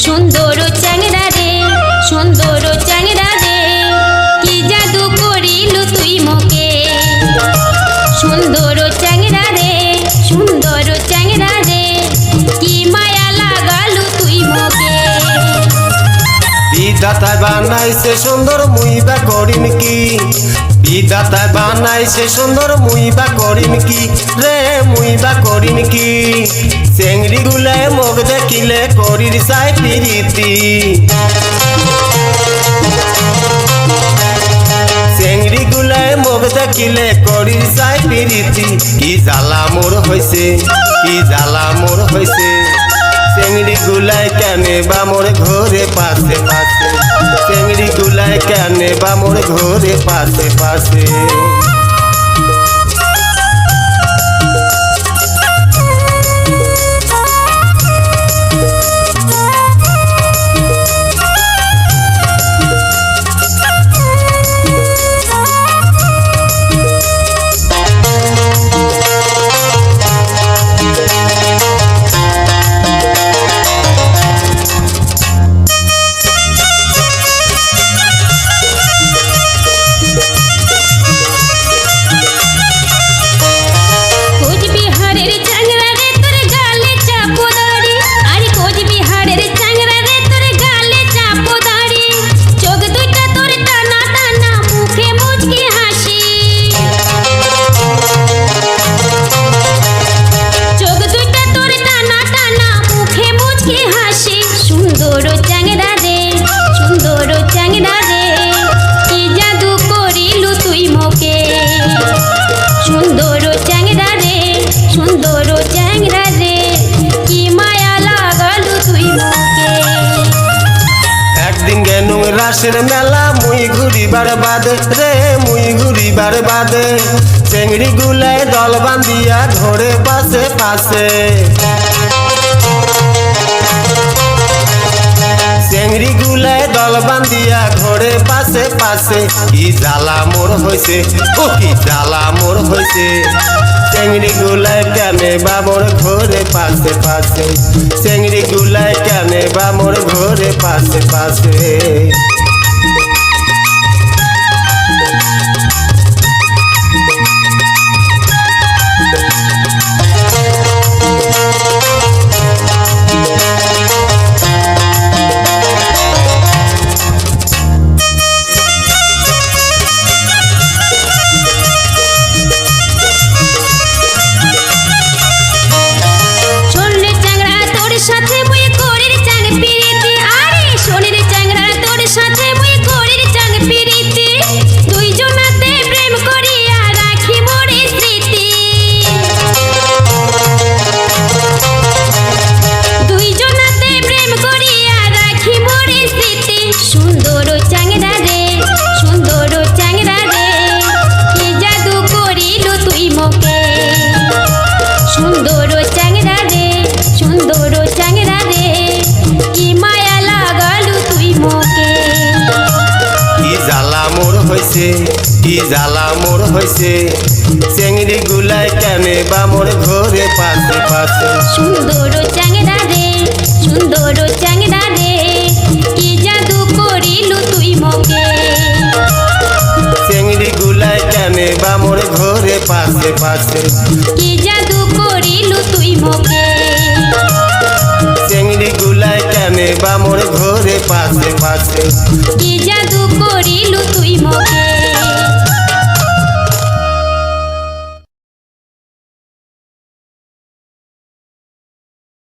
সুন্দর চ্যাংড়া রে সুন্দর চ্যাংড়া রে কি জাদু করিলু তুই মোকে সুন্দর চ্যাংড়া রে সুন্দর চ্যাংড়া রে কি মায়া লাগালু তুই মোকে বিধাতায় বানাইছে সুন্দর মুই বা করিম কি বিধাতায় বানাইছে সুন্দর মুই বা করিম কি রে মুই বা করিম কি চেংড়ি গুলায় মুখ দেখিলে করির চাই প্রীতি চেংড়ি গুলায় মুখ দেখিলে করির চাই প্রীতি কি জ্বালা মোর হইছে কি জ্বালা মোর হইছে চেংড়ি গুলায় কেনে বা মোর ঘরে পাশে পাশে চেংড়ি গুলায় কেনে বা মোর ঘরে পাশে পাশে রাসের মেলা মুই ঘুরিবার বাদে রে মুই ঘুরিবার বাদে চেংড়ি গুলায় দল বান্ধিয়া ঘরে পাশে পাশে চেংড়ি গুলায় দল বান্ধিয়া ঘরে পাশে পাশে কি জ্বালা মোর হইছে ও কি জ্বালা মোর হইছে চেংড়ি গুলায় কেনে বা মোর ঘরে পাশে পাশে চেংড়ি গুলায় কেনে বা মোর ঘরে পাশে পাশে কি জ্বালা মোর হইছে চেংড়ি গুলায় কেনে বা মোর ঘরে পাশে পাশে সুন্দর চ্যাংড়া রে সুন্দর চ্যাংড়া রে কি জাদু করিলু তুই মোকে চেংড়ি গুলায় কেনে বা মোর ঘরে পাশে পাশে কি জাদু করিলু তুই মোকে চেংড়ি গুলায় কেনে বা মোর ঘরে পাশে পাশে কি জাদু করিলু তুই মোকে।